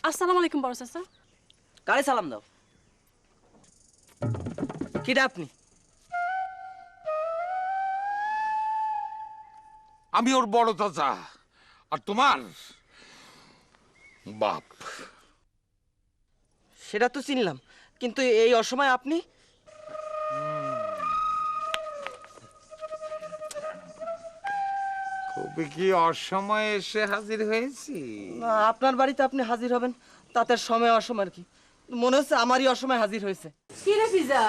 আসসালামু আলাইকুম বড় চাচা। কারে সালাম দাও? কিটা আপনি? আমি ওর বড় চাচা, আর তোমার বাপ। সেটা তো চিনলাম, কিন্তু এই অসময়ে আপনি? খুবই কি অসময়ে এসে হাজির হয়েছি? না, আপনার বাড়িতে আপনি হাজির হবেন তাতে সময় অসময় আর কি। মনে হচ্ছে আমারই অসময় হাজির হয়েছে। কি রে পিজা,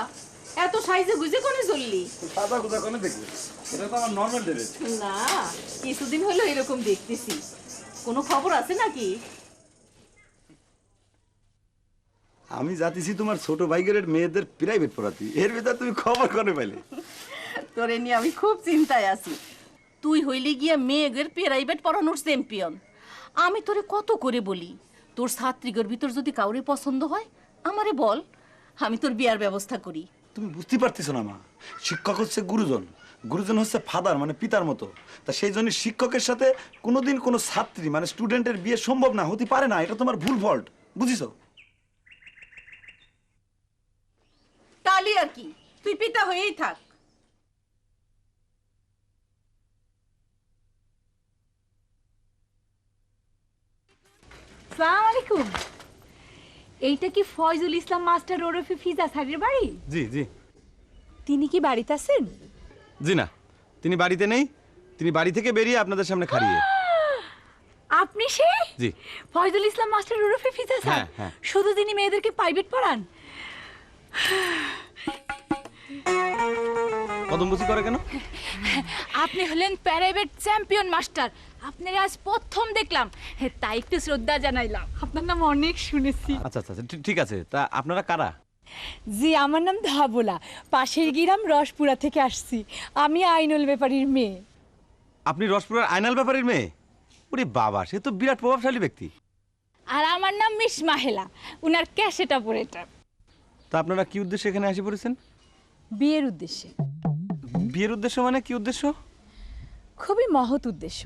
এত সাইজে গুজে কোনে চললি? সাদা গুজা কোনে দেখবি? এটা তো আমার নরমাল ড্রেস। না, কিছুদিন হলো এরকম দেখতেছি। কোনো খবর আছে নাকি? আমি যাতেছি তোমার ছোট ভাইগের মেয়েদের প্রাইভেট পড়াতে, এর ভিতর তুমি খবর করে পাইলে? তোরে নিয়ে আমি খুব চিন্তায় আছি। তুই হইলি গিয়া মেয়েদের প্রাইভেট পড়ানোর চ্যাম্পিয়ন। আমি তোরে কত করে বলি, তোর ছাত্রীগর ভিতর যদি কাউরে পছন্দ হয় আমারে বল, আমি তোর বিয়ার ব্যবস্থা করি। তুমি বুঝতে পারতেছো না মা, শিক্ষক হচ্ছে গুরুজন, গুরুজন হচ্ছে ফাদার মানে পিতার মতো। তা সেই জন্য শিক্ষকের সাথে কোনোদিন কোনো ছাত্রী মানে স্টুডেন্টের বিয়ে সম্ভব না, হতে পারে না। এটা তোমার ভুল ফল্ট, বুঝিছো? তালি আর কি, তুই পিতা হয়েই থাক। আসসালামু আলাইকুম। এইটা কি ফয়জুল ইসলাম মাস্টার ওরফে ফিজা স্যারের বাড়ি? জি জি। তিনি কি বাড়িতে আছেন? জি না, তিনি বাড়িতে নেই। তিনি বাড়ি থেকে বেরিয়ে আপনাদের সামনে খাড়িয়ে। আপনি সে? জি। ফয়জুল ইসলাম মাস্টার ওরফে ফিজা স্যার? হ্যাঁ, হ্যাঁ। শুধু তিনি মেয়েদেরকে প্রাইভেট পড়ান? কদমবুচি করে কেন? আপনি হলেন প্রাইভেট চ্যাম্পিয়ন মাস্টার, আপনার আজ প্রথম দেখলাম, তাই একটু শ্রদ্ধা জানাইলাম। আপনার নাম অনেক শুনেছি। আচ্ছা আচ্ছা ঠিক আছে। তা আপনারা কারা? জি, আমার নাম ধাবলা, পাশের গ্রাম রসপুরা থেকে আসছি। আমি আইনুল ব্যাপারীর মেয়ে। আপনি রসপুরার আয়নাল ব্যাপারীর মেয়ে? ওরে বাবা, সে তো বিরাট প্রভাবশালী ব্যক্তি। আর আমার নাম মিস মাহেলা, উনার ক্যাসেট অপারেটর। তা আপনারা কি উদ্দেশ্যে এখানে এসে পড়েছেন? বিয়ের উদ্দেশ্যে। বিয়ের উদ্দেশ্য মানে কি উদ্দেশ্য? খুবই মহৎ উদ্দেশ্য।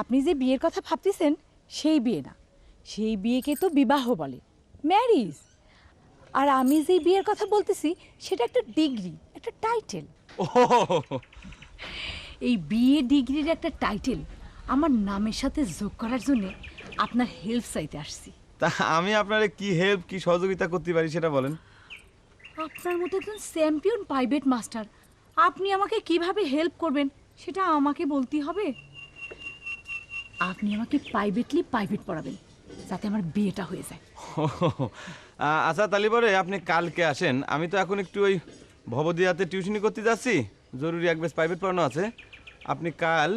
আপনি যে বিয়ের কথা ভাবতেছেন সেই বিয়ে না, সেই বিয়েকে তো বিবাহ বলে, ম্যারিজ। আর আমি যে বিয়ের কথা বলতেছি সেটা একটা ডিগ্রি, একটা টাইটেল। ও, এই বিয়ে ডিগ্রির একটা টাইটেল আমার নামের সাথে যোগ করার জন্য আপনার হেল্প চাইতে আসছি। তা আমি আপনার কি হেল্প, কি সহযোগিতা করতে পারি সেটা বলেন। আপনার মতো একজন চ্যাম্পিয়ন প্রাইভেট মাস্টার, আপনি আমাকে কিভাবে হেল্প করবেন সেটা আমাকে বলতে হবে। আপনি আমাকে প্রাইভেট পড়াবেন যাতে আমার বিয়েটা হয়ে যায়। আচ্ছা তাহলে পরে আপনি কালকে আসেন। আমি তো এখন একটু ওই ভবদিয়াতে টিউশনি করতে যাচ্ছি, জরুরি এক বেশ প্রাইভেট পড়ানো আছে। আপনি কাল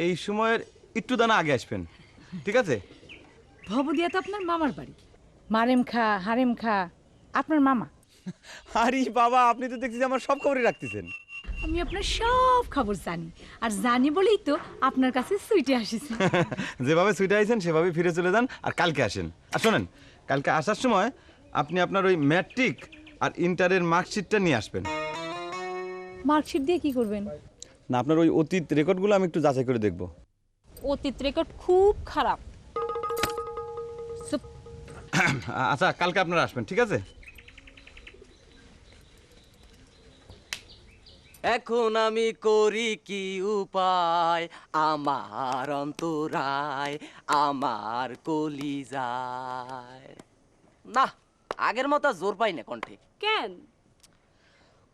এই সময়ের একটু দানা আগে আসবেন, ঠিক আছে? ভবদিয়া তো আপনার মামার বাড়ি, মারেম খা হারেম খা আপনার মামা। আরে বাবা, আপনি তো দেখছি যে আমার সব খবরই রাখতেছেন। আমি আপনার সব খবর জানি, আর জানি বলেই তো আপনার কাছে সুইটে আসিছি। যেভাবে সুইটে আইছেন সেভাবে ফিরে চলে যান, আর কালকে আসেন। আর শোনেন, কালকে আসার সময় আপনি আপনার ওই ম্যাট্রিক আর ইন্টারের মার্কশিটটা নিয়ে আসবেন। মার্কশিট দিয়ে কি করবেন? না, আপনার ওই অতীত রেকর্ডগুলো আমি একটু যাচাই করে দেখব। অতীত রেকর্ড খুব খারাপ। আচ্ছা কালকে আপনারা আসবেন, ঠিক আছে? এখন আমি করি কি উপায়, আমার অন্তরায় আমার কলিজায়। না, আগের মতো জোর পাই না কণ্ঠে। কেন?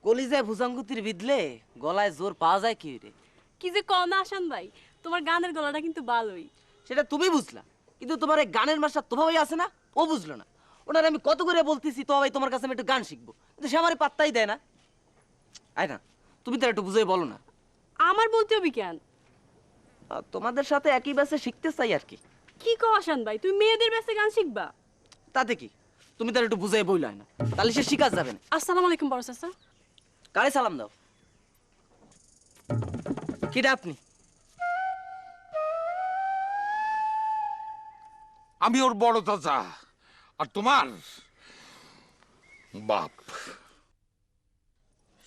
কলিজায় ভুজাঙ্গুতির বিধলে গলায় জোর পাওয়া যায় কি রে? কি যে কও না আসান ভাই, তোমার গানের গলাটা কিন্তু ভালোই। সেটা তুমি বুঝলা, কিন্তু তোমার এই গানের মাস্টার তোবা ভাই আছে না, ও বুঝলো না। ওনার আমি কত করে বলতেছি তোবা ভাই তোমার কাছে আমি একটু গান শিখবো, কিন্তু সে আমার পাত্তাই দেয় না। আয় না, তুমি তো একটু বুঝাই বলো না। আমার বলতে হবে কেন? তোমাদের সাথে একই ব্যাচে শিখতে চাই আর কি। কি কও আসান ভাই, তুমি মেয়েদের ব্যাচে গান শিখবা? তাতে কি, তুমি তো একটু বুঝাই বইলাই না, তাহলে সে শিকার যাবে না। আসসালামু আলাইকুম বড় চাচা। কারে সালাম দাও? কিটা আপনি? আমি ওর বড় চাচা, আর তোমার বাপ।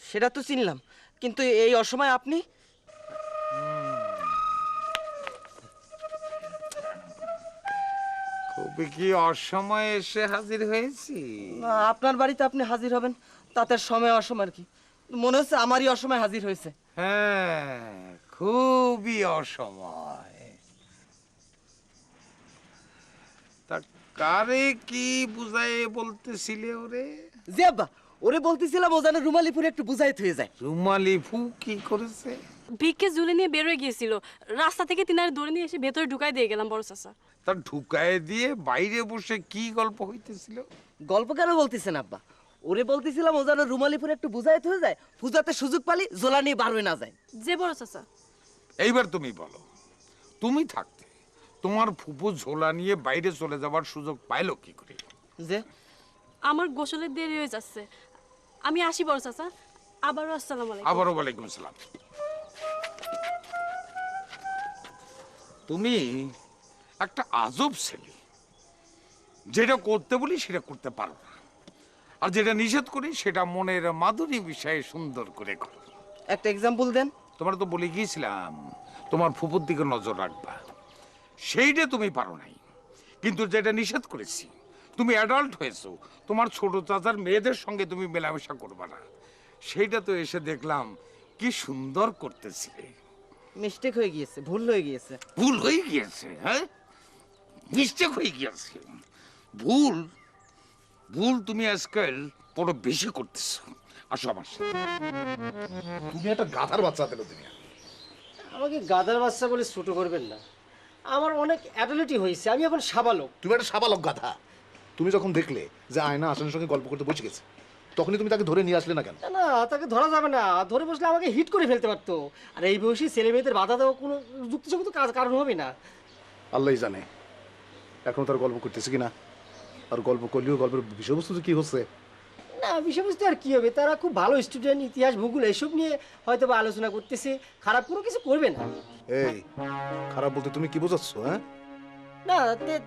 সেটা তো চিনলাম, কিন্তু এই অসময়ে আপনি? খুবই কি অসময়ে এসে হাজির হয়েছি? না, আপনার বাড়িতে আপনি হাজির হবেন তাতে সময় অসময় আর কি, মনে হচ্ছে আমারই অসময় হাজির হয়েছে। হ্যাঁ, খুবই অসময়। তা কারে কি বুঝাই বলতেছিলে ওরে? জি আব্বা, ওরে বলতেছিলাম ও যেন রুমালিপুরে একটু বুঝাইতে হয়ে যায়। রুমালি ফু কি করেছে? ভিক্ষে ঝুলে নিয়ে বেরোয় গিয়েছিল, রাস্তা থেকে তিনারে ধরে নিয়ে এসে ভেতরে ঢুকাই দিয়ে গেলাম বড় চাচা। তা ঢুকায় দিয়ে বাইরে বসে কি গল্প হইতেছিল? গল্প কেন বলতেছেন আব্বা? ওরে বলতেছিলাম ও যেন রুমালিপুরে একটু বুঝাইতে হয়ে যায়, পূজাতে সুযোগ পালি জোলা নিয়ে বার হয়ে না যায়। যে বড় চাচা, এইবার তুমি বলো, তুমি থাকতে তোমার ফুপু ঝোলা নিয়ে বাইরে চলে যাবার সুযোগ পাইলো কি করে? যে আমার গোসলের দেরি হয়ে যাচ্ছে, আমি আসি বড় চাচা। আবারও আসসালামু আলাইকুম। আবারও ওয়ালাইকুম আসসালাম। তুমি একটা আজব ছেলে, যেটা করতে বলি সেটা করতে পারো না, আর যেটা নিষেধ করি সেটা মনের মাধুরী বিষয়ে সুন্দর করে করো। একটা এক্সাম্পল দেন। তোমার তো বলে গিয়েছিলাম তোমার ফুপুর দিকে নজর রাখবা, সেইটা তুমি পারো নাই। কিন্তু যেটা নিষেধ করেছি, তুমি অ্যাডাল্ট হয়েছো, তোমার ছোট চাচার মেয়েদের সঙ্গে তুমি মেলামেশা করবা না, সেইটা তো এসে দেখলাম কি সুন্দর করতেছিলে। মিস্টেক হয়ে গিয়েছে, ভুল হয়ে গিয়েছে। ভুল হয়ে গিয়েছে? হ্যাঁ, মিস্টেক হয়ে গিয়েছে। ভুল ভুল তুমি আজকাল বড় বেশি করতেছো। আসো আমার সাথে। তুমি একটা গাধার বাচ্চা পেলো তুমি। আমাকে গাধার বাচ্চা বলে ছোট করবেন না, আমার অনেক অ্যাবিলিটি হয়েছে, আমি এখন সাবালক। তুমি একটা সাবালক গাধা। তুমি যখন দেখলে যে আয়না আসানের সঙ্গে গল্প করতে বসে গেছে, তখনই তুমি তাকে ধরে নিয়ে আসলে না কেন? না না, তাকে ধরা যাবে না, ধরে বসলে আমাকে হিট করে ফেলতে পারতো। আর এই বয়সী ছেলে মেয়েদের বাধা দেওয়া কোনো যুক্তিসঙ্গত কারণ হবে না। আল্লাহই জানে এখন তার গল্প করতেছে কিনা, আর গল্প করলেও গল্পের বিষয়বস্তু কি হচ্ছে। না, বিষয়বস্তু আর কি হবে, তারা খুব ভালো স্টুডেন্ট, ইতিহাস ভূগোল এইসব নিয়ে হয়তো বা আলোচনা করতেছে, খারাপ কোনো কিছু করবে না। এই খারাপ বলতে তুমি কি বোঝাচ্ছ? হ্যাঁ, না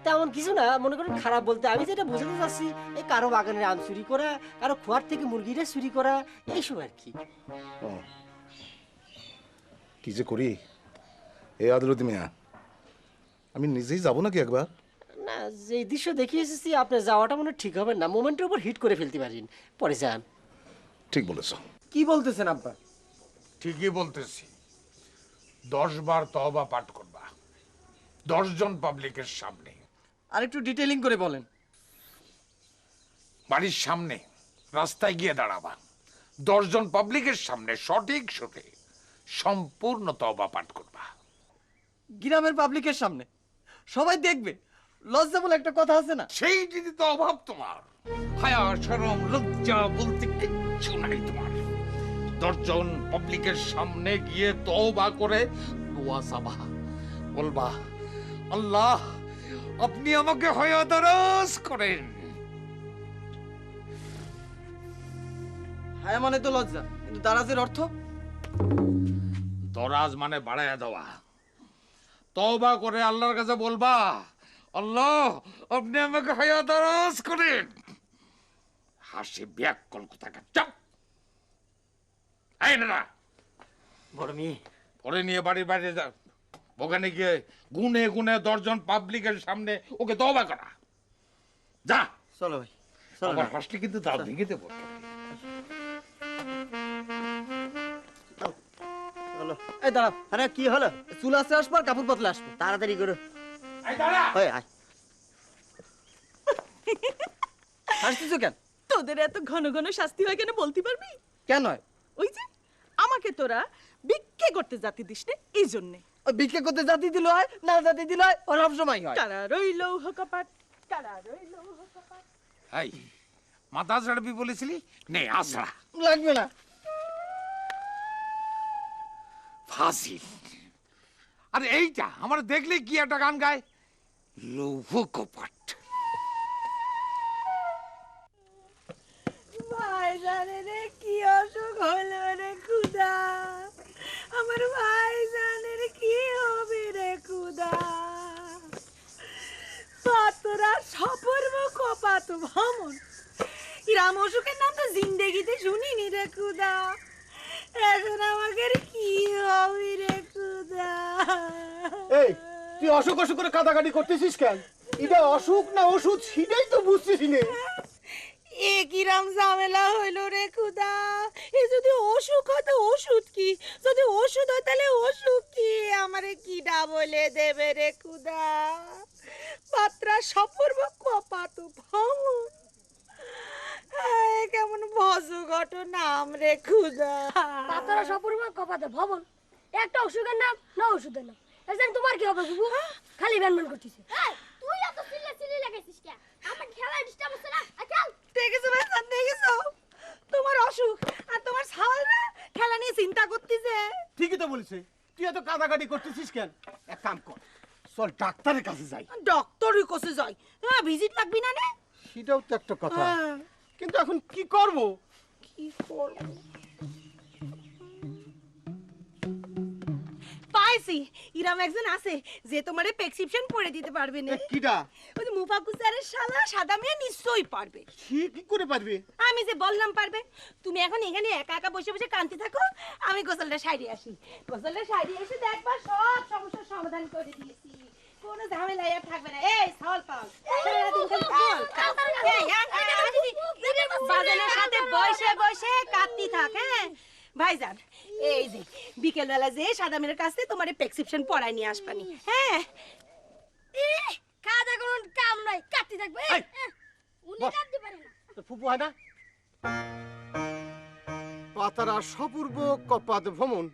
তেমন কিছু না, মনে করেন খারাপ বলতে আমি যেটা বোঝাতে চাচ্ছি, এই কারো বাগানের আম চুরি করা, কারো খোয়ার থেকে মুরগিটা চুরি করা, এইসব আর কি। ও, কি যে করি এই আদালতি মিয়া, আমি নিজেই যাবো নাকি একবার? না, যে দৃশ্য দেখে এসেছি আপনার যাওয়াটা মনে হয় ঠিক হবে না, মোমেন্টের উপর হিট করে ফেলতে পারেন, পরে যান। ঠিক বলেছ। কি বলতেছেন আব্বা? ঠিকই বলতেছি। 10 বার তওবা পাঠ করবা, 10 জন পাবলিকের সামনে। আর একটু ডিটেইলিং করে বলেন। বাড়ির সামনে রাস্তায় গিয়ে দাঁড়াবা, 10 জন পাবলিকের সামনে সঠিক সুরে সম্পূর্ণ তওবা পাঠ করবা। গ্রামের পাবলিকের সামনে সবাই দেখবে, লজ্জা বলে একটা কথা আছে না? সেই যদি তো অভাব তোমার, হায়া শরম লজ্জা বলতে কিচ্ছু নাই তোমার। 10 জন পাবলিকের সামনে গিয়ে তওবা করে দোয়া চাবা, বলবা আল্লাহ আপনি আমাকে হায়া দারাজ করেন। হ্যাঁ মানে তো লজ্জা, কিন্তু দারাজের অর্থ? দরাজ মানে বাড়ায়া দেওয়া। তওবা করে আল্লাহর কাছে বলবা আল্লাহ আপনি আমাকে হায়া দারাজ করেন। হাসি ব্যাককল কোথাকার, চাপ। এই না বড় মেয়ে, পরে নিয়ে বাড়ির বাইরে যা, ওখানে গিয়ে গুনে গুনে 10 জন পাবলিকের সামনে ওকে তওবা করা। যা চলো ভাই, চলো। আবার হাসলে কিন্তু দাঁত ভেঙে দেবো। চলো। এই দাঁড়াও। আরে কি হলো? চুল আসতে আসবো আর কাপড় পাতলে আসবো, তাড়াতাড়ি করো। এই দাঁড়া। ওই আয়। হাসতেছো কেন? তোদের এত ঘন ঘন শাস্তি হয় কেন বলতে পারবি? কেন হয়? ওই যে আমাকে তোরা ভিক্ষে করতে জাতি দিস না, এই জন্যে। ওই ভিক্ষা করতে জাতি দিল হয়, না জাতি দিল হয়, ওর সব সময় হয়। কারা রইল কপাট, কারা রইল কপাট। এই মাথা ছাড়বি বলেছিলি, নে আসরা। লাগবে না। ফাজিল। আর এইটা আমার দেখলে কি একটা গান গায়, লৌহ কপাট। ভাইজানের রে কি অসুখ হলো রে খুদা, আমার ভাইজানের কি হবে রে খুদা। পাতরা সপর্ব কপাত ভ্রমণ, ইরাম অসুখের নাম তো জিন্দেগিতে শুনিনি রে খুদা। এখন আমাকে কি হবে রে খুদা। এই তুই অসুখ অসুখ করে কাটাকাটি করতেছিস কেন? এটা অসুখ না ওষুধ সেটাই তো বুঝতেছি না। এ কিরাম ঝামেলা হইল রে খুদা। এ যদি অসুখ হয় তো ওষুধ কি, যদি ওষুধ হয় তাহলে অসুখ কি? আমারে কিডা বলে দেবে রে খুদা? পাত্রা সপূর্ব কপাত ভ্রমণ, কেমন ভজ ঘটনাম রে খুদা। পাতারা সপূর্ব কপাতে ভবন, একটা ওষুধের নাম না ওষুধের নাম। এজন তোমার কি হবে বুবু? খালি ব্যানম্যান করতেছে। তুই এত চিল্লা লাগাইছিস কেন? আমার খেলা ডিস্টার্ব হচ্ছে না। চল দেখেছো ভাইজান, দেখেছো? তোমার অসুখ আর তোমার ছাওয়ালরা খেলা নিয়ে চিন্তা করতেছে। ঠিকই তো বলছে, তুই এত কাদাকাটি করতেছিস কেন? এক কাম কর, চল ডাক্তারের কাছে যাই। ডক্টরই কোসে যাই, হ্যাঁ ভিজিট লাগবি না রে? সেটাও তো একটা কথা, কিন্তু এখন কি করব? কি করব? পাইছি, ইরাম একজন আছে যে তোমারে প্রেসক্রিপশন পড়ে দিতে পারবে না। কিডা? ওই যে মুফাকুল স্যারের শালা সাদা মেয়ে নিশ্চয়ই পারবে। সে কি করে পারবে? আমি যে বললাম পারবে। তুমি এখন এখানে একা একা বসে বসে কাঁদতে থাকো, আমি গোসলটা সারিয়ে আসি। গোসলটা সারিয়ে এসে দেখবা সব সমস্যার সমাধান করে দিয়েছি, কোনো ঝামেলা আর থাকবে না। এই ছাওয়াল পাল, সারাদিন খালি ছাওয়াল খাও। এই বাজানের সাথে বসে বসে কাঁদতে থাক। হ্যাঁ ভাইজান, এই যে বিকেলবেলা যে সাদা মেয়ের কাছে তোমার প্রেসক্রিপশন পড়ায় নিয়ে আসবানি। হ্যাঁ খাওয়া দাওয়া কোনো কাম নাই, কাটতে থাকবে। উনি বস। কাটতে পারে না। তো ফুপু হয় না? পাতারা সপূর্ব কপাত ভ্রমণ,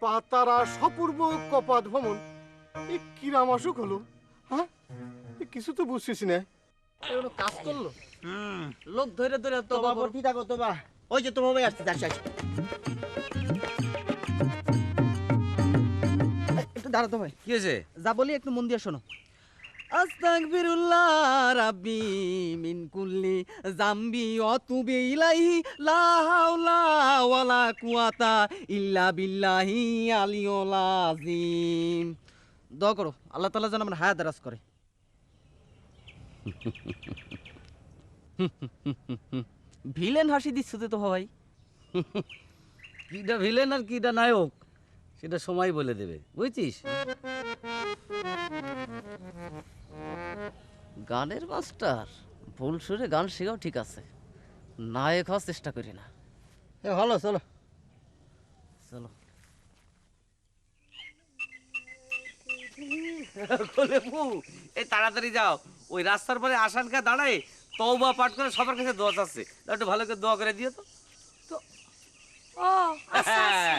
পাতারা সপূর্ব কপাত ভ্রমণ। এ কিরাম অসুখ হলো? হ্যাঁ, এ কিছু তো বুঝতেছি না। এগুলো কাজ করলো। লোক ধরে ধরে তো ভর্তি থাকো তো বা। ওই যে তোমার ভাই আসছে, আসছে। একটু দাঁড়া তো ভাই। কি হয়েছে? যা বলি একটু মন দিয়ে শোনো। আস্তাগফিরুল্লাহ রাব্বি মিন কুল্লি জামবি ওয়া তুবি ইলাইহি লা হাওলা ওয়ালা কুওয়াতা ইল্লা বিল্লাহি আলিয়ুল আযীম। দোয়া করো আল্লাহ তাআলা যেন আমার হায়াত দারাজ করে। ভিলেন হাসি দিচ্ছে তো ভাই। কিটা ভিলেন আর কিটা নায়ক সেটা সময় বলে দেবে, বুঝছিস? গানের মাস্টার ভুল সুরে গান শেখাও ঠিক আছে, নায়ক হওয়ার চেষ্টা করি না। ভালো, চলো চলো। এই তাড়াতাড়ি যাও, ওই রাস্তার পরে আসান কা দাঁড়ায় তওবা পাঠ করে সবার কাছে দোয়া চাচ্ছে, একটু ভালো করে দোয়া করে দিও তো। ও আচ্ছা আচ্ছা।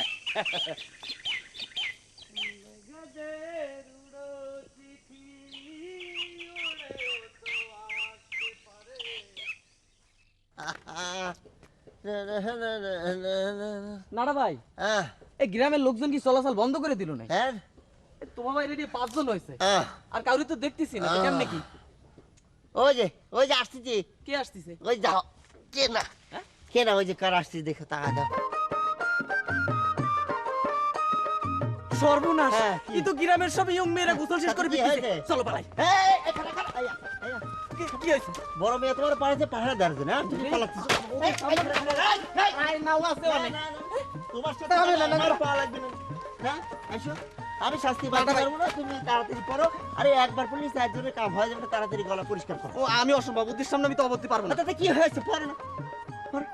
নাড়া ভাই, এই গ্রামের লোকজন কি চলাচল বন্ধ করে দিল না? হ্যাঁ, তোমার বাইরে দিয়ে 5 জন হয়েছে, আর কাউরি তো দেখতেছি না। কেমনে কি? ওই যে আসতেছি। কে আসতেছে? ওই যাও, কে না ওই যে কার আসতেছে দেখো, তাকা দাও। সর্বনাশ, হ্যাঁ, এই তো গ্রামের সব ইয়ং মেয়েরা গোসল শেষ করে কি ফেলতেছে। হয়েছে? চলো পালাই। কি হয়েছে? বড় মেয়ে তোমার পাড়াতে পাহাড়া দাঁড়াচ্ছে না, তুমি পালাচ্ছিস। তোমার সাথে হবে না, আমার পা লাগবে না। হ্যাঁ, আসো, আমি শাস্তি পাইতে পারবো না, তুমি তাড়াতাড়ি পড়ো। আরে একবার পড়লে 4 জনের কাম হয়ে যাবে, তাড়াতাড়ি গলা পরিষ্কার করো। ও আমি অসম্ভব, বুদ্ধির সামনে আমি তো অবধি পারবো না। তাতে কি হয়েছে? পড়ে না, পড়ো।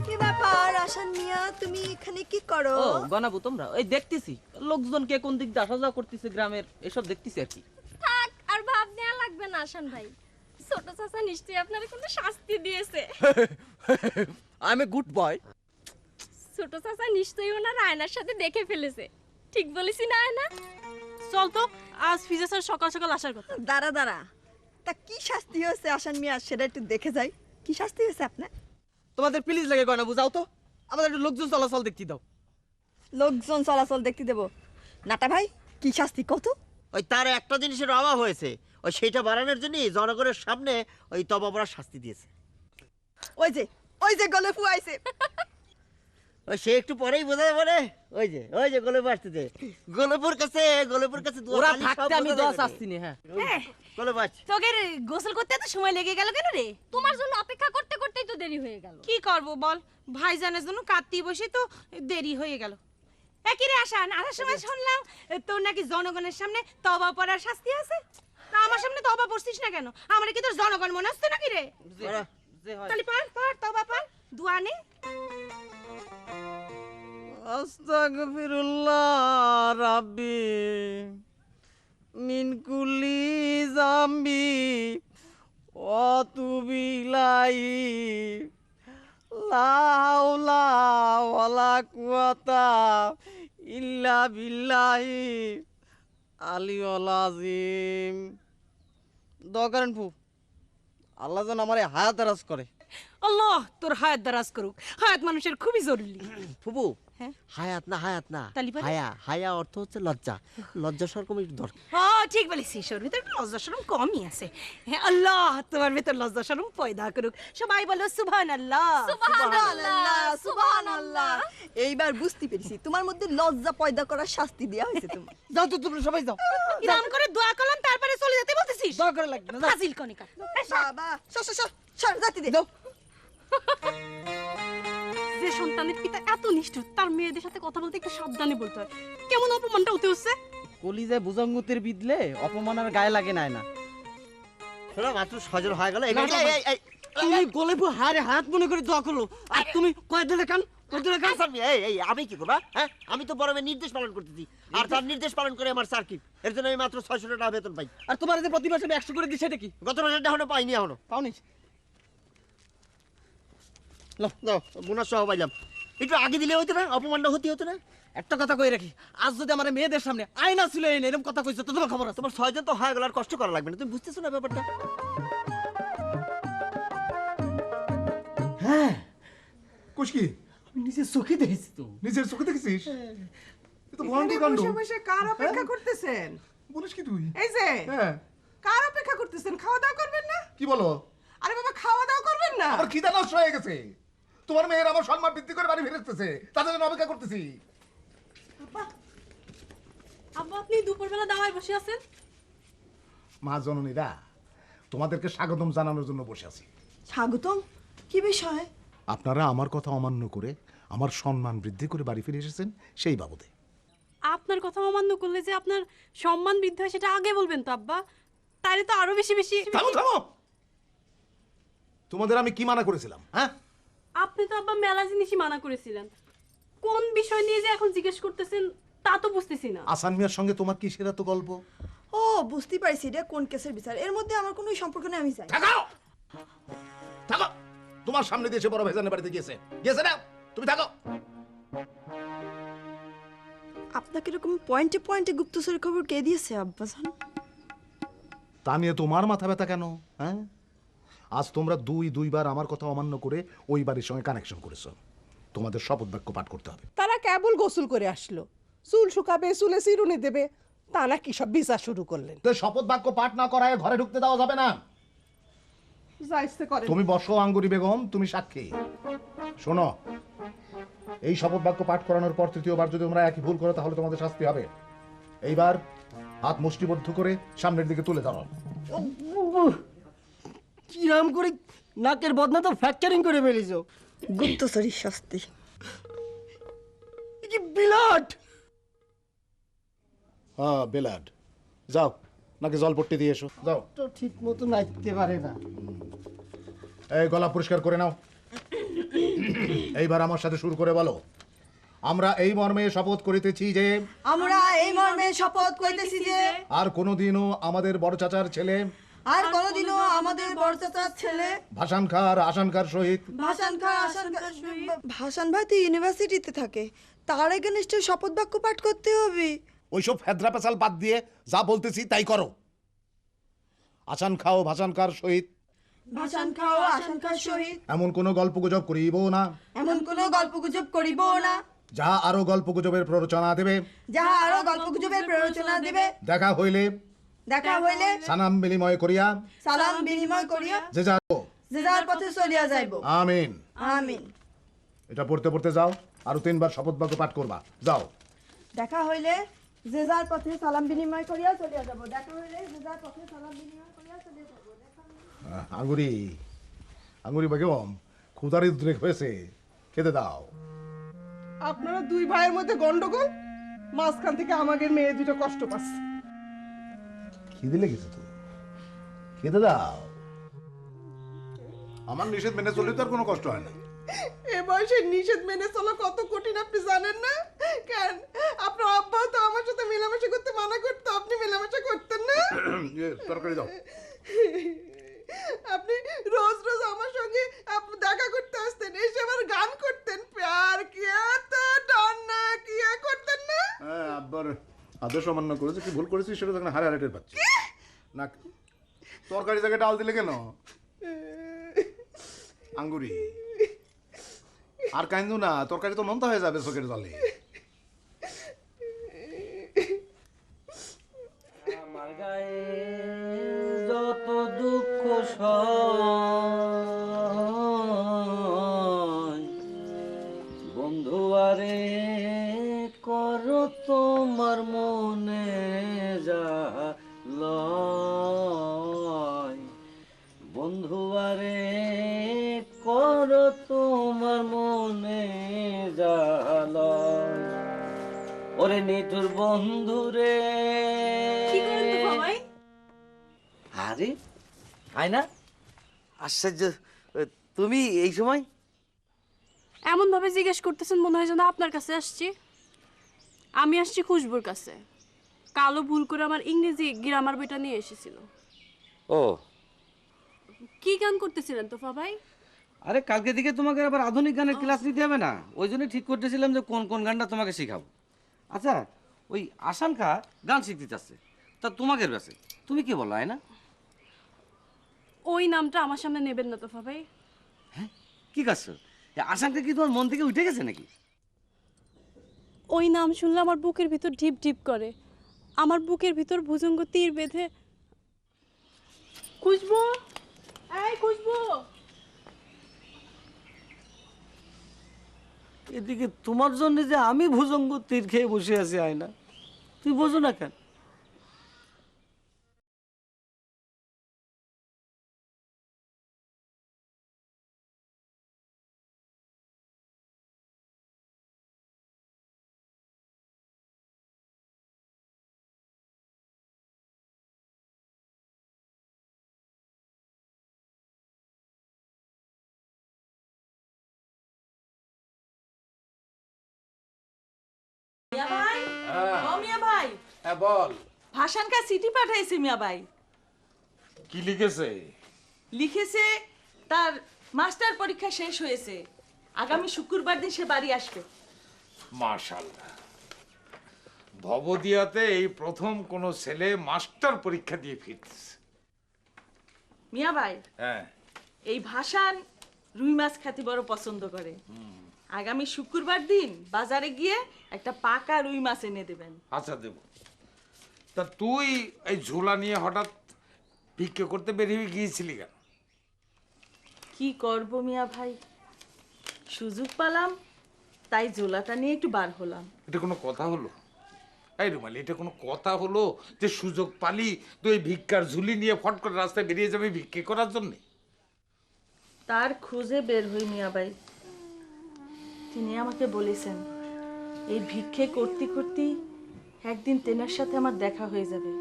কি ব্যাপার আশান মিয়া, তুমি এখানে কি করো? ও গনাবো তোমরা? ওই দেখতেছি লোকজন কে কোন দিক দিয়ে আসা যাওয়া করতেছে গ্রামের, এসব দেখতেছি আর কি। থাক আর ভাব নেওয়া লাগবে না আসান ভাই। ছোট চাচা নিশ্চয়ই আপনারে কোনো শাস্তি দিয়েছে। I M a good boy. ছোট চাচা নিশ্চয়ই ওনার আয়নার সাথে দেখে ফেলেছে। ঠিক বলেছি না আয়না? চল তো, আজ ফিজে স্যার সকাল সকাল আসার কথা। দাঁড়া দাঁড়া, তা কি শাস্তি হয়েছে আশান মিয়া, সেটা একটু দেখে যাই। কি শাস্তি হয়েছে আপনার? তোমাদের প্লিজ লাগে গয়না বুঝাও তো, আমাদের একটু লোকজন চলাচল দেখতে দাও। লোকজন চলাচল দেখতে দেবো? নাটা ভাই, কি শাস্তি কত? ওই তার একটা জিনিসের অভাব হয়েছে, ওই সেইটা বাড়ানোর জন্য জনগণের সামনে ওই তবা পড়া শাস্তি দিয়েছে। ওই যে গলে ফুয়াইছে। ওই সে একটু পরেই বোঝা যাবে। ওই যে গোলেপুর আসতেছে, গোলেপুর কাছে ওরা থাকতে আমি দোয়া চাচ্ছি না। হ্যাঁ, গোলেপুর আসছে। তোদের গোসল করতে এত সময় লেগে গেল কেন রে? তোমার জন্য অপেক্ষা করতে করতেই তো দেরি হয়ে গেল। কি করব বল, ভাইজানের জন্য কাঁদতে বসে তো দেরি হয়ে গেল। একই রে আসান আসার সময় শুনলাম তোর নাকি জনগণের সামনে তওবা পড়ার শাস্তি আছে। তা আমার সামনে তওবা পড়ছিস না কেন? আমার কি তোর জনগণ মনে হচ্ছে নাকি রে? তাহলে পড় তওবা পড়, দোয়া নে। আস্তাগফিরুল্লাহ রাব্বি মিন কুল্লি জামবি ওয়া তুবু ইলাইহি লা হাওলা ওয়ালা কুওয়াতা ইল্লা বিল্লাহি আলিয়ুল আযীম। দোয়া করেন ফু, আল্লাহ যেন আমার হায়াত দারাজ করে। আল্লাহ তোর হায়াত দারাজ করুক, হায়াত মানুষের খুবই জরুরি। ফুবু হ্যাঁ? হায়াত না তালি পরে? হায়া অর্থ হচ্ছে লজ্জা, লজ্জা সরকম একটু দরকার। হ্যাঁ ঠিক বলেছিস, ওর ভিতরে একটু লজ্জা শরম কমই আছে। হ্যাঁ, আল্লাহ তোমার ভিতর লজ্জা শরম পয়দা করুক। সবাই বলো সুবহানাল্লাহ। সুবহানাল্লাহ সুবহানাল্লাহ। এইবার বুঝতে পেরেছি তোমার মধ্যে লজ্জা পয়দা করার শাস্তি দেয়া হয়েছে তোমার। যাও তো তোমরা সবাই যাও। ইরাম করে দোয়া করলাম তারপরে চলে যেতে বলতেছিস? দোয়া করে লাগবে না, যাও। ফাজিল কনিকা। বাবা সর জাতি দে। যে সন্তানের পিতা এত নিষ্ঠুর, তার মেয়েদের সাথে কথা বলতে একটু সাবধানে বলতে হয়। কেমন অপমানটা হতে হচ্ছে। কলিজায় বুজঙ্গুতের বিদলে অপমান আর গায়ে লাগে না। শোনো মাত্র সজল হয়ে গেল। তুমি গলে হারে হাত মনে করে দোয়া করলো, আর তুমি কয় দিলে কান আমি কি করবা? হ্যাঁ, আমি তো বড় মেয়ের নির্দেশ পালন করতেছি, আর তার নির্দেশ পালন করে আমার সার্কিট। এর জন্য আমি মাত্র 600 টাকা বেতন পাই। আর তোমার যে প্রতি মাসে 100 করে দিই, সেটা কি? গত মাসে এখনো পাইনি। এখনো পাওনি? বোনাস সহ পাইলাম। একটু আগে দিলে হইতো না? অপমানটা হতো না? একটা কথা কই রাখি, আজ যদি আমার মেয়েদের সামনে আয়না ছিল এরকম কথা কইছো তো তোমার খবর আছে? তোমার 6 জন তো হয়ে গেল, আর কষ্ট করা লাগবে না। তুমি বুঝতেছো না ব্যাপারটা? হ্যাঁ কুশ কি আমি নিজের চোখে দেখেছি তো। নিজের চোখে দেখেছিস? এ তো ভয়ঙ্কর কাণ্ড। বসে কার অপেক্ষা করতেছেন? বলিস কি তুই? এই যে হ্যাঁ কার অপেক্ষা করতেছেন? খাওয়া দাওয়া করবেন না? কি বলো? আরে বাবা খাওয়া দাওয়া করবেন না? আমার খিদা নষ্ট হয়ে গেছে। তোমার মেয়ের আমার সম্মান বৃদ্ধি করে বাড়ি ফিরেছে, তাদের জন্য অপেক্ষা করতেছি। আব্বা আপনি দুপুরবেলা দাওয়ায় বসে আছেন? মা জননীরা, তোমাদেরকে স্বাগতম জানানোর জন্য বসে আছি। স্বাগতম? কি বিষয়? আপনারা আমার কথা অমান্য করে আমার সম্মান বৃদ্ধি করে বাড়ি ফিরে এসেছেন, সেই বাবদে। আপনার কথা অমান্য করলে যে আপনার সম্মান বৃদ্ধি হয় সেটা আগে বলবেন তো আব্বা, তাইলে তো আরো বেশি বেশি। থামো থামো, তোমাদের আমি কি মানা করেছিলাম? হ্যাঁ, আপনি তো আব্বা মেলা জিনিসই মানা করেছিলেন, কোন বিষয় নিয়ে যে এখন জিজ্ঞেস করতেছেন তা তো বুঝতেছি না। আসান মিয়ার সঙ্গে তোমার কি সেরা তো গল্প? ও বুঝতে পারছি, এটা কোন কেসের বিচার। এর মধ্যে আমার কোনো সম্পর্ক নেই, আমি চাই। থাকো থাকো, তোমার সামনে দিয়ে সে বড় ভাইজানের বাড়িতে গিয়েছে না? তুমি থাকো। আপনাকে এরকম পয়েন্টে পয়েন্টে গুপ্তচরের খবর কে দিয়েছে আব্বাজান? তা নিয়ে তোমার মাথা ব্যথা কেন? হ্যাঁ, আজ তোমরা দুইবার আমার কথা অমান্য করে ওই বাড়ির সঙ্গে কানেকশন করেছো। তোমাদের শপথ বাক্য পাঠ করতে হবে। তারা কেবল গোসল করে আসলো, চুল শুকাবে, চুলে চিরুনি দেবে, তা না কি সব বিচার শুরু করলেন? তো শপথ বাক্য পাঠ না করায় ঘরে ঢুকতে দেওয়া যাবে না। যা ইচ্ছে করেন। তুমি বসো আঙ্গুরি বেগম, তুমি সাক্ষী। শোনো, এই শপথ বাক্য পাঠ করানোর পর তৃতীয়বার যদি তোমরা একই ভুল করো তাহলে তোমাদের শাস্তি হবে। এইবার হাত মুষ্টিবদ্ধ করে সামনের দিকে তুলে ধরো। কিরাম করে নাকের বদনা তো ফ্র্যাকচারিং করে ফেলেছো। গুপ্তচরের শাস্তি। কি বিলাট! হ্যাঁ বেলাড, যাও নাকি জলপট্টি দিয়ে এসো, যাও। তো ঠিক মতো নাচতে পারে না। এই গলা পরিষ্কার করে নাও। এইবার আমার সাথে শুরু করে বলো, আমরা এই মর্মে শপথ করিতেছি যে আমরা এই মর্মে শপথ করিতেছি যে আর কোনোদিনও আমাদের বড় চাচার ছেলে আর কোনোদিনও আমাদের বড় চাচার ছেলে ভাসান খা আর আসান খার সহিত ভাসান ভাই তো ইউনিভার্সিটিতে থাকে, তার আগে নিশ্চয় শপথ বাক্য পাঠ করতে হবে। ওইসব ফেদরা পেশাল বাদ দিয়ে যা বলতেছি তাই করো। আসান খাও ভাসান খার সহিত ভাসান খাও আসান খার সহিত এমন কোনো গল্প গুজব করিব না, এমন কোনো গল্পগুজব করিব না, যাহা আরো গল্প গুজবের প্ররোচনা দেবে, যাহা আরো গল্পগুজবের প্ররোচনা দিবে। দেখা হইলে সালাম বিনিময় করিয়া সালাম বিনিময় করিয়া যে যার পথে চলিয়া যাইব। আমিন আমিন। এটা পড়তে পড়তে যাও, আরো 3 বার শপথ বাক্য পাঠ করবা, যাও। দেখা হইলে যে যার পথে সালাম বিনিময় করিয়া চলিয়া যাব। দেখা হইলে যে যার পথে সালাম বিনিময় করিয়া চলিয়া যাব। আঙ্গুরি বেগম, ক্ষুধার উদ্রেক হয়েছে, খেতে দাও। আপনারা দুই ভাইয়ের মধ্যে গন্ডগোল, মাঝখান থেকে আমাদের মেয়ে দুটো কষ্ট পাচ্ছে। খিদে লেগেছে তো, খেতে দাও। আমার নিষেধ মেনে চললে তো আর কোনো কষ্ট হয় না। এ বয়সে নিষেধ মেনে চলা কত কঠিন আপনি জানেন না? কেন আপনার আব্বা তো আমার সাথে মেলামেশা করতে মানা করতো, আপনি মেলামেশা করতেন না? তরকারি দাও। আপনি রোজ রোজ আমার সঙ্গে দেখা করতে আসতেন, এসে আবার গান করতেন, প্যার কিয়া তো ডরনা কিয়া করতেন না? হ্যাঁ, আব্বার আদর্শ অমান্য করেছে, কি ভুল করেছি সেটা তখন হারে হারে টের পাচ্ছি না। তরকারি জায়গায় ডাল দিলে কেন? আঙ্গুরি আর কাইন্দু না, তরকারি তো নোনতা হয়ে যাবে চোখের জলে। আমার গায়ে যত দুঃখ বন্ধু আরে কর তোমার মনে যা লয়, বন্ধু আরে কর তোমার মনে যা লয়, ওরে নিঠুর বন্ধু রে। কি করেন তো ভাই? আরে আয়না, আশ্চর্য, তুমি এই সময়? এমন ভাবে জিজ্ঞেস করতেছেন মনে হয় যেন আপনার কাছে আসছি। আমি আসছি খুশবুর কাছে। কালো ভুল করে আমার ইংরেজি গ্রামার বইটা নিয়ে এসেছিল। ও, কি গান করতেছিলেন তোফা ভাই? আরে কালকে দিকে তোমাকে আবার আধুনিক গানের ক্লাস নিতে হবে না, ওই জন্য ঠিক করতেছিলাম যে কোন কোন গানটা তোমাকে শেখাবো। আচ্ছা, ওই আশানকা গান শিখতে চাচ্ছে, তা তোমাকে কাছে তুমি কি বলো আয়না? ওই নামটা আমার সামনে নেবেন না তোফা ভাই। হ্যাঁ, কি করছো? আশানকা কি তোমার মন থেকে উঠে গেছে নাকি? ওই নাম শুনলে আমার বুকের ভিতর ঢিপ ঢিপ করে, আমার বুকের ভিতর ভুজঙ্গ তীর বেঁধে। খুশবু, এই খুশবু, এদিকে তোমার জন্য যে আমি ভুজঙ্গ তীর খেয়ে বসে আছি আয়না, তুই বোঝো না কেন? মিয়া ভাই, ও মিয়া ভাই, হ্যাঁ বল, ভাষানকা চিঠি পাঠাইছে মিয়া ভাই। কি লিখেছে? লিখেছে তার মাস্টার পরীক্ষা শেষ হয়েছে, আগামী শুক্রবার দিন সে বাড়ি আসবে। মাশাআল্লাহ, ভবদিয়াতে এই প্রথম কোন ছেলে মাস্টার পরীক্ষা দিয়ে ফিরতেছে। মিয়া ভাই, হ্যাঁ, এই ভাষান রুই মাছ খেতে বড় পছন্দ করে। আগামী শুক্রবার দিন বাজারে গিয়ে একটা পাকা রুই মাছ এনে দেবেন। আচ্ছা দেব। তা তুই এই ঝোলা নিয়ে হঠাৎ ভিক্ষে করতে বেরিয়ে গিয়েছিলি কেন? কি করব মিয়া ভাই, সুযোগ পেলাম তাই ঝোলাটা নিয়ে একটু বার হলাম। এটা কোনো কথা হলো? এই রুমালি, এটা কোনো কথা হলো যে সুযোগ পালি তুই ভিক্ষার ঝুলি নিয়ে ফট করে রাস্তায় বেরিয়ে যাবি ভিক্ষে করার জন্য? তার খোঁজে বের হই মিয়া ভাই। তিনি আমাকে বলেছেন এই ভিক্ষে করতে করতে একদিন তেনার সাথে আমার দেখা হয়ে যাবে।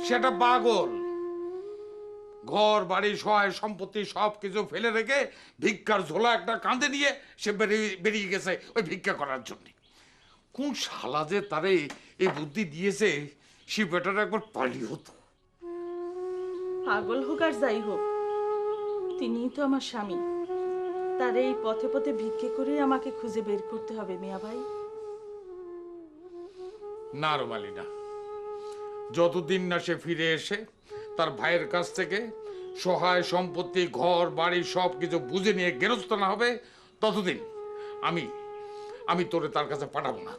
সেটা পাগল। ঘর বাড়ি সহায় সম্পত্তি সব কিছু ফেলে রেখে ভিক্ষার ঝোলা একটা কাঁধে নিয়ে সে বেরিয়ে গেছে ওই ভিক্ষা করার জন্য। কোন শালা যে তারে এই বুদ্ধি দিয়েছে, সে বেটার একবার পালি হতো। পাগল হোক আর যাই হোক, তিনিই তো আমার স্বামী। তার এই পথে পথে ভিক্ষে করে আমাকে খুঁজে বের করতে হবে মিয়া ভাই। না রুমালি না, যতদিন না সে ফিরে এসে তার ভাইয়ের কাছ থেকে সহায় সম্পত্তি ঘর বাড়ি সব কিছু বুঝে নিয়ে গেরস্ত না হবে, ততদিন আমি তোরে তার কাছে পাঠাবো না।